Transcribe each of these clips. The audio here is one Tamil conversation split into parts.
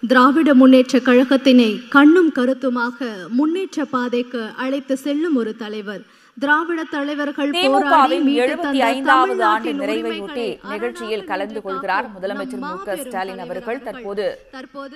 திராவிட முன்னேற்ற கழகத்தினை கண்ணும் கருத்துமாக முன்னேற்ற பாதைக்கு அழைத்து செல்லும் ஒரு தலைவர். திராவிட தலைவர்கள் திமுகவின் 75வது ஆண்டு நிறைவையொட்டி நிகழ்ச்சியில் கலந்து கொள்கிறார் முதலமைச்சர் மு.க. ஸ்டாலின் அவர்கள். தற்போது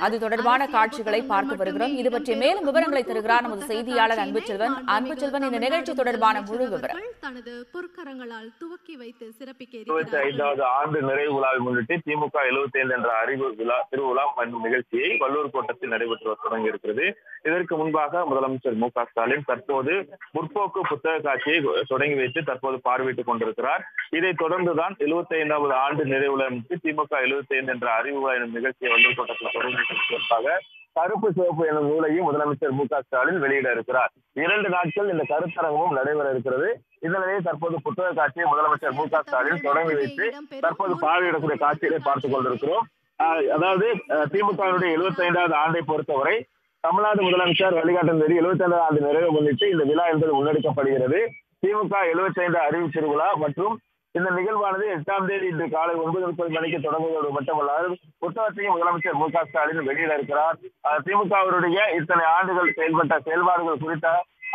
அது தொடர்பான காட்சிகளை பார்த்து வருகிறோம். இது பற்றி மேலும் விவரங்களை தருகிறார் நமது செய்தியாளர் அன்புச்செல்வன். அன்புச்செல்வன், இந்த நிகழ்ச்சி தொடர்பான முழு விவரம். தனது பொற்கரங்களால் துவக்கி வைத்து சிறப்பிக்க 75வது ஆண்டு நிறைவு விழாவை முன்னிட்டு திமுக 75 என்ற அறிவு விழா திருவிழா மற்றும் நிகழ்ச்சியை வள்ளூர் கோட்டத்தில் நடைபெற்று தொடங்கி இருக்கிறது. இதற்கு முன்பாக முதலமைச்சர் மு.க. ஸ்டாலின் தற்போது முற்போக்கு புத்தக காட்சியை தொடங்கி வைத்து தற்போது பார்வையிட்டுக் கொண்டிருக்கிறார். இதைத் தொடர்ந்துதான் 75வது ஆண்டு நிறைவுல திமுக 75 என்ற அறிவு விழா எனும் நிகழ்ச்சியை வள்ளூர் கோட்டத்தில் தொடர்பாக கருப்பு சிவப்பு எனும் நூலையும் முதலமைச்சர் மு.க. ஸ்டாலின் வெளியிட இருக்கிறார். 2 நாட்கள் இந்த கருத்தரங்கமும் நடைபெற இருக்கிறது. இந்த நிலையில் தற்போது புத்தக காட்சியை முதலமைச்சர் மு.க. ஸ்டாலின் தொடங்கி வைத்து தற்போது பார்வையிடக்கூடிய காட்சிகளை பார்த்துக் கொண்டிருக்கிறோம். அதாவது திமுகவினுடைய 75வது ஆண்டை பொறுத்தவரை தமிழ்நாடு முதலமைச்சர் வழிகாட்டும் 75வது ஆண்டு நிறைவை முன்னிட்டு இந்த விழா என்பது முன்னெடுக்கப்படுகிறது. திமுக 75 அறிவு திருவிழா மற்றும் இந்த நிகழ்வானது 8ஆம் தேதி இன்று காலை 9:30 மணிக்கு தொடங்குவது மட்டுமல்லாது புத்தகத்தையும் முதலமைச்சர் மு.க. ஸ்டாலின் வெளியிட இருக்கிறார். திமுகவினுடைய இத்தனை ஆண்டுகள் செயல்பட்ட செயல்பாடுகள் குறித்த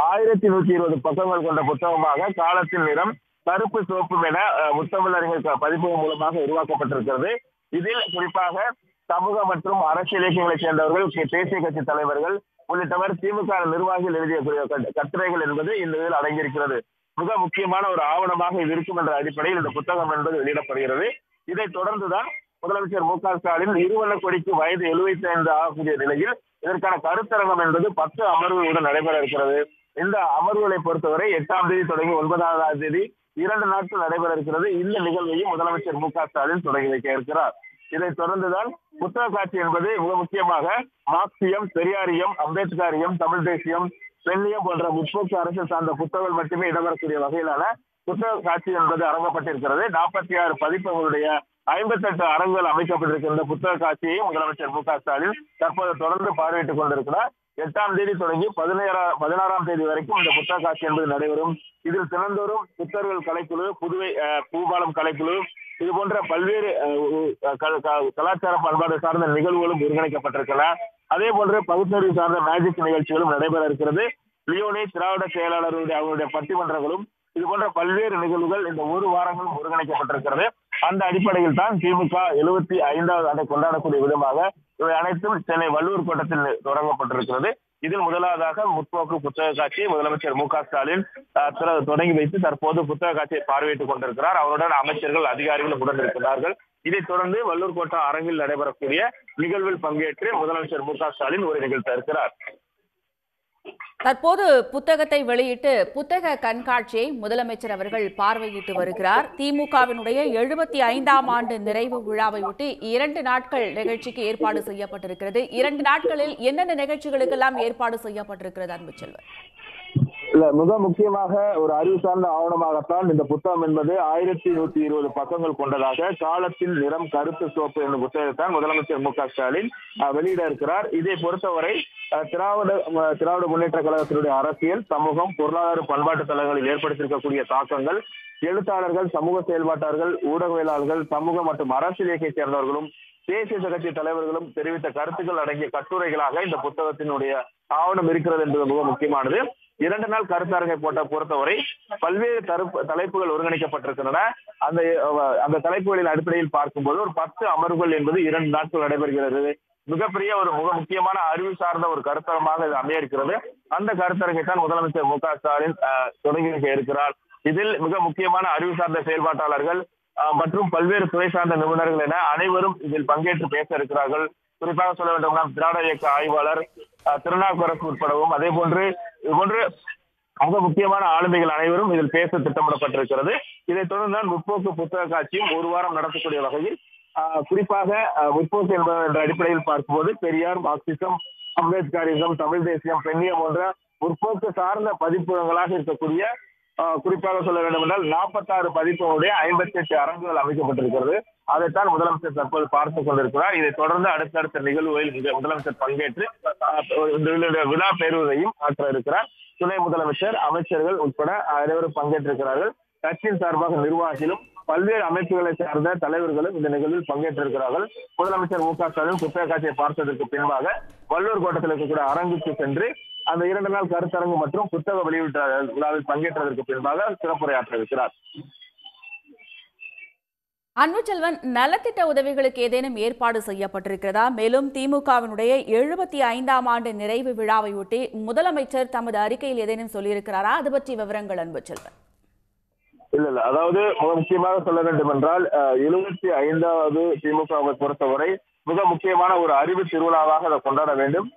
1120 பக்கங்கள் கொண்ட புத்தகமாக காலத்தின் நிறம் கருப்பு சிவப்பும் என முத்தமிழறிஞர் பதிப்பகம் மூலமாக உருவாக்கப்பட்டிருக்கிறது. இதில் குறிப்பாக சமூக மற்றும் அரசியல் இயக்கங்களைச் சேர்ந்தவர்கள், தேசிய கட்சி தலைவர்கள் உள்ளிட்டவர் திமுக நிர்வாகிகள் எழுதிய கட்டுரைகள் என்பது இந்த இதில் அடங்கியிருக்கிறது. மிக முக்கியமான ஒரு ஆவணமாக இது இருக்கும் என்ற அடிப்படையில் இந்த புத்தகம் என்பது வெளியிடப்படுகிறது. இதைத் தொடர்ந்துதான் முதலமைச்சர் மு.க. ஸ்டாலின் இருவண்ண கொடிக்கு வயது 75 ஆகக்கூடிய நிலையில் இதற்கான கருத்தரங்கம் என்பது 10 அமர்வுகளுடன் நடைபெற இருக்கிறது. இந்த அமர்வுகளை பொறுத்தவரை 8ஆம் தேதி தொடங்கி 9ஆம் தேதி 2 நாட்கள் நடைபெற இருக்கிறது. இந்த நிகழ்வையும் முதலமைச்சர் மு.க. ஸ்டாலின் தொடங்கி வைக்க இருக்கிறார். இதைத் தொடர்ந்துதான் புத்தக காட்சி என்பது மிக முக்கியமாக மார்க்சியம், பெரியாரியம், அம்பேத்கரியம், தமிழ் தேசியம், பெண்ணியம் போன்ற முற்போக்கு அரசியல் சார்ந்த புத்தகங்கள் மட்டுமே இடம்பெறக்கூடிய வகையிலான புத்தக காட்சி என்பது அரங்கப்பட்டிருக்கிறது. 46 பதிப்பங்களுடைய 58 அரங்குகள் அமைக்கப்பட்டிருக்கின்ற புத்தக காட்சியை முதலமைச்சர் மு.க. ஸ்டாலின் தற்போது தொடர்ந்து பார்வையிட்டுக் கொண்டிருக்கிறார். 8ஆம் தேதி தொடங்கி 16ஆம் தேதி வரைக்கும் இந்த புத்தக காட்சி என்பது நடைபெறும். இதில் தினந்தோறும் புத்தர்கள் கலைக்குழு, புதுவை பூபாலம் கலைக்குழு, இது போன்ற பல்வேறு கலாச்சார பண்பாடு சார்ந்த நிகழ்வுகளும் ஒருங்கிணைக்கப்பட்டிருக்கின்றன. அதே போன்று பகுத்தறிவு சார்ந்த மேஜிக் நிகழ்ச்சிகளும் நடைபெற இருக்கிறது. லியோனி திராவிட செயலாளர்களுடைய அவருடைய பட்டிமன்றங்களும் இது போன்ற பல்வேறு நிகழ்வுகள் இந்த 1 வாரங்களும் ஒருங்கிணைக்கப்பட்டிருக்கிறது. அந்த அடிப்படையில் தான் திமுக 75வது ஆண்டை கொண்டாடக்கூடிய விதமாக இவை அனைத்தும் சென்னை வள்ளூர் கோட்டத்தில் தொடங்கப்பட்டிருக்கிறது. இதில் முதலாவதாக முற்போக்கு புத்தக காட்சியை முதலமைச்சர் மு.க. ஸ்டாலின் தொடங்கி வைத்து தற்போது புத்தக காட்சியை பார்வையிட்டுக் கொண்டிருக்கிறார். அவருடன் அமைச்சர்கள், அதிகாரிகள் உடன் இருக்கிறார்கள். இதைத் தொடர்ந்து வள்ளூர் கோட்டம் அரங்கில் நடைபெறக்கூடிய நிகழ்வில் பங்கேற்று முதலமைச்சர் மு.க. ஸ்டாலின் உரை நிகழ்த்த இருக்கிறார். தற்போது புத்தகத்தை வெளியிட்டு புத்தக கண்காட்சியை முதலமைச்சர் அவர்கள் பார்வையிட்டு வருகிறார். திமுகவினுடைய 75ஆம் ஆண்டு நிறைவு விழாவையொட்டி 2 நாட்கள் நிகழ்ச்சிக்கு ஏற்பாடு செய்யப்பட்டிருக்கிறது. 2 நாட்களில் என்னென்ன நிகழ்ச்சிகளுக்கெல்லாம் ஏற்பாடு செய்யப்பட்டிருக்கிறது அன்புச்செல்வன்? மிக முக்கியமாக ஒரு அறிவு சார்ந்த ஆவணமாகத்தான் இந்த புத்தகம் என்பது 1120 பக்கங்கள் கொண்டதாக காலத்தின் நிறம் கருப்பு சிவப்பு என்ற புத்தகத்தான் முதலமைச்சர் மு.க. ஸ்டாலின் வெளியிட இருக்கிறார். இதை பொறுத்தவரை திராவிட முன்னேற்ற கழகத்தினுடைய அரசியல், சமூகம், பொருளாதார, பண்பாட்டு தளங்களில் ஏற்படுத்தியிருக்கக்கூடிய தாக்கங்கள், எழுத்தாளர்கள், சமூக செயல்பாட்டாளர்கள், ஊடகவியலாளர்கள், சமூக மற்றும் அரசியல் இயக்கத்தை சேர்ந்தவர்களும் தேசிய கட்சி தலைவர்களும் தெரிவித்த கருத்துக்கள் அடங்கிய கட்டுரைகளாக இந்த புத்தகத்தினுடைய ஆவணம் இருக்கிறது என்பது மிக முக்கியமானது. 2 நாள் கருத்தரங்கை பொறுத்தவரை பல்வேறு தலைப்புகள் ஒருங்கிணைக்கப்பட்டிருக்கின்றன. அந்த தலைப்புகளின் அடிப்படையில் பார்க்கும்போது ஒரு 10 அமர்வுகள் என்பது 2 நாட்கள் நடைபெறுகிறது. மிகப்பெரிய மிக முக்கியமான அறிவு சார்ந்த ஒரு கருத்தரமாக இது அமைய இருக்கிறது. அந்த கருத்தரங்கை தான் முதலமைச்சர் மு.க. ஸ்டாலின் தொடங்கி வைக்க இருக்கிறார். இதில் மிக முக்கியமான அறிவு சார்ந்த செயல்பாட்டாளர்கள் மற்றும் பல்வேறு துறை சார்ந்த நிபுணர்கள் என அனைவரும் இதில் பங்கேற்று பேச இருக்கிறார்கள். குறிப்பாக சொல்ல வேண்டும், திராவிட இயக்க ஆய்வாளர் திருநாவுக்கரசு உட்படவும் அதே போன்று மிக முக்கியமான ஆளுமைகள் அனைவரும் இதில் பேச திட்டமிடப்பட்டிருக்கிறது. இதைத் தொடர்ந்துதான் முற்போக்கு புத்தக காட்சியும் 1 வாரம் நடத்தக்கூடிய வகையில் குறிப்பாக முற்போக்கு என்ற அடிப்படையில் பார்க்கும்போது பெரியார், மார்க்சிசம், அம்பேத்கரிசம், தமிழ் தேசியம், பெண்ணியம் போன்ற முற்போக்கு சார்ந்த பதிப்பகங்களாக இருக்கக்கூடிய குறிப்பாக சொல்ல வேண்டும் என்றால் 46 பதிப்புகளுடைய 58 அரங்குகள் அமைக்கப்பட்டிருக்கிறது. அதைத்தான் முதலமைச்சர் தற்போது பார்த்துக் கொண்டிருக்கிறார். இதைத் தொடர்ந்து அடுத்தடுத்த நிகழ்வுகளில் முதலமைச்சர் பங்கேற்று விழா பேருரையும் ஆற்ற இருக்கிறார். துணை முதலமைச்சர், அமைச்சர்கள் உட்பட அனைவரும் பங்கேற்றிருக்கிறார்கள். கட்சியின் சார்பாக நிர்வாகிகளும் பல்வேறு அமைப்புகளை சார்ந்த தலைவர்களும் இந்த நிகழ்வில் பங்கேற்றிருக்கிறார்கள். முதலமைச்சர் மு.க.ஸ்டாலின் புத்தக காட்சியை பார்த்ததற்கு பின்பாக வள்ளுவர் கோட்டத்தில் இருக்கக்கூடிய அரங்குக்கு சென்று அந்த 2 நாள் கருத்தரங்கு மற்றும் புத்தக வெளியீட்டு விழாவில் பங்கேற்றதற்கு பின்பாக சிறப்புரையாற்ற இருக்கிறார். அன்புச்செல்வன், நலத்திட்ட உதவிகளுக்கு ஏதேனும் ஏற்பாடு செய்யப்பட்டிருக்கிறதா? மேலும் திமுகவினுடைய 75ஆம் ஆண்டு நிறைவு விழாவையொட்டி முதலமைச்சர் தமது அறிக்கையில் ஏதேனும் சொல்லியிருக்கிறாரா? அது பற்றி விவரங்கள் அன்புச்செல்வன். இல்ல, அதாவது முக்கியமாக சொல்ல வேண்டும் என்றால் 75வது திமுகவை பொறுத்தவரை மிக முக்கியமான ஒரு அறிவு திருவிழாவாக அதை கொண்டாட வேண்டும்.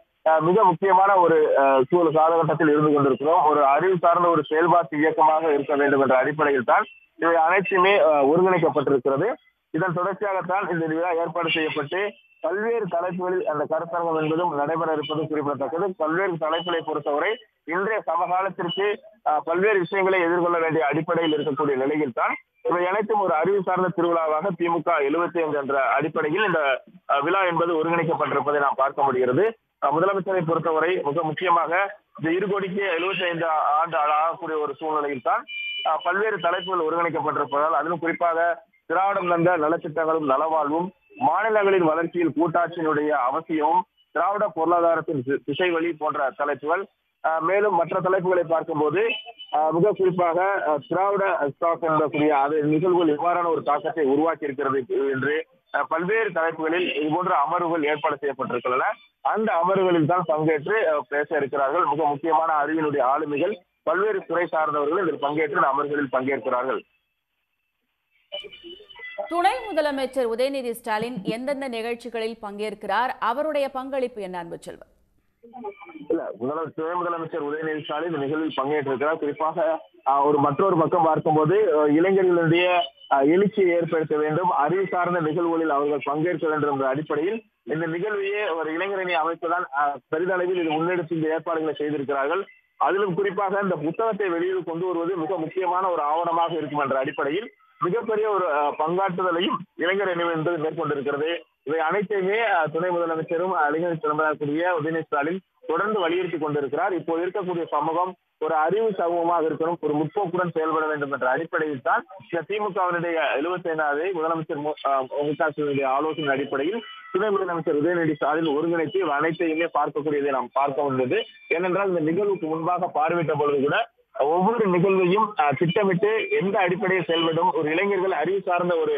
மிக முக்கியமான ஒரு காலகட்டத்தில் இருந்து கொண்டிருக்கிறோம். ஒரு அறிவு சார்ந்த ஒரு செயல்பாட்டு இயக்கமாக இருக்க வேண்டும் என்ற அடிப்படையில் தான் இவை அனைத்துமே ஒருங்கிணைக்கப்பட்டிருக்கிறது. இதன் தொடர்ச்சியாகத்தான் இந்த விழா ஏற்பாடு செய்யப்பட்டு பல்வேறு தலைப்புகளில் அந்த கருத்தரங்கம் என்பதும் நடைபெற இருப்பதும் குறிப்பிடத்தக்கது. பல்வேறு தலைப்புகளை பொறுத்தவரை இன்றைய சமகாலத்திற்கு பல்வேறு விஷயங்களை எதிர்கொள்ள வேண்டிய அடிப்படையில் இருக்கக்கூடிய நிலையில் தான் இவை அனைத்தும் ஒரு அறிவு சார்ந்த திருவிழாவாக திமுக 75 என்ற அடிப்படையில் இந்த விழா என்பது ஒருங்கிணைக்கப்பட்டிருப்பதை நாம் பார்க்க முடிகிறது. முதலமைச்சரை பொறுத்தவரை மிக முக்கியமாக இந்த 2 கோடிக்கு 75 ஆண்டு ஆகக்கூடிய ஒரு சூழ்நிலையில் தான் பல்வேறு தலைப்புகள் ஒருங்கிணைக்கப்பட்டிருப்பதால், அதிலும் குறிப்பாக திராவிடம் தந்த நலத்திட்டங்களும் நலவாழ்வும், மாநிலங்களின் வளர்ச்சியில் கூட்டாட்சியினுடைய அவசியமும், திராவிட பொருளாதாரத்தின் திசை வழி போன்ற தலைப்புகள், மேலும் மற்ற தலைப்புகளை பார்க்கும்போது மிக குறிப்பாக திராவிட ஸ்டாக் எனக்கூடிய அது நிகழ்வுகள் எவ்வாறான ஒரு தாக்கத்தை உருவாக்கி இருக்கிறது என்று பல்வேறு தலைப்புகளில் இதுபோன்ற அமர்வுகள் ஏற்பாடு செய்யப்பட்டிருக்கின்றன. அந்த அமர்வுகளில் தான் பங்கேற்று பேச இருக்கிறார்கள். மிக முக்கியமான அறிவினுடைய ஆளுமைகள், பல்வேறு துறை சார்ந்தவர்கள் இதில் பங்கேற்று அமர்வுகளில் பங்கேற்கிறார்கள். துணை முதலமைச்சர் உதயநிதி ஸ்டாலின் எந்தெந்த நிகழ்ச்சிகளில் பங்கேற்கிறார்? அவருடைய பங்களிப்பு என்ன அன்புச்செல்வன்? துணை முதலமைச்சர் உதயநிதி ஸ்டாலின் இந்த நிகழ்வில் பங்கேற்றிருக்கிறார். குறிப்பாக மற்றொரு பக்கம் பார்க்கும்போது இளைஞர்களுடைய எழுச்சியை ஏற்படுத்த வேண்டும், அறிவு சார்ந்த நிகழ்வுகளில் அவர்கள் பங்கேற்க வேண்டும் என்ற அடிப்படையில் இந்த நிகழ்வையே ஒரு இளைஞரணி அமைப்புதான் பெரிதளவில் இது முன்னெடுத்து இந்த ஏற்பாடுகளை செய்திருக்கிறார்கள். அதிலும் குறிப்பாக இந்த புத்தகத்தை வெளியில் கொண்டு வருவது மிக முக்கியமான ஒரு ஆவணமாக இருக்கும் என்ற அடிப்படையில் மிகப்பெரிய ஒரு பங்காற்றுதலையும் இளைஞர் அணி என்பது மேற்கொண்டிருக்கிறது. இவை அனைத்தையுமே துணை முதலமைச்சரும் இளைஞர் தலைவராகக்கூடிய உதயநிதி ஸ்டாலின் தொடர்ந்து வலியுறுத்தி கொண்டிருக்கிறார். இப்போது இருக்கக்கூடிய சமூகம் ஒரு அறிவு சமூகமாக இருக்கணும், ஒரு முற்போக்குடன் செயல்பட வேண்டும் என்ற அடிப்படையில் தான் இந்த திமுகவினுடைய 75வது முதலமைச்சர் மு.க.ஸ்டாலினுடைய ஆலோசனை அடிப்படையில் துணை முதலமைச்சர் உதயநிதி ஸ்டாலின் ஒருங்கிணைத்து அனைத்தையுமே பார்க்கக்கூடியதை நாம் பார்க்க வந்தது. ஏனென்றால் இந்த நிகழ்வுக்கு முன்பாக பார்வையிட்ட பொழுது கூட ஒவ்வொரு நிகழ்வையும் திட்டமிட்டு எந்த அடிப்படையில் செயல்படும், ஒரு இளைஞர்கள் அறிவு சார்ந்த ஒரு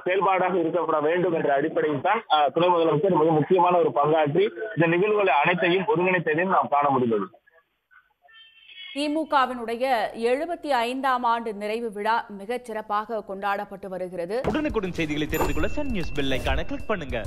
செயல்பாடாக இருக்கப்பட வேண்டும் என்ற அடிப்படையில் தான் துணை முதலமைச்சர் மிக முக்கியமான ஒரு பங்காற்றி இந்த நிகழ்வுகளை அனைத்தையும் ஒருங்கிணைத்ததையும் நாம் காண முடிந்தது. திமுகவினுடைய 75ஆம் ஆண்டு நிறைவு விழா மிகச் சிறப்பாக கொண்டாடப்பட்டு வருகிறது. உடனுக்குடன் செய்திகளை தெரிந்து கொள்ள சன் நியூஸ் பெல் ஐகானை கிளிக் பண்ணுங்க.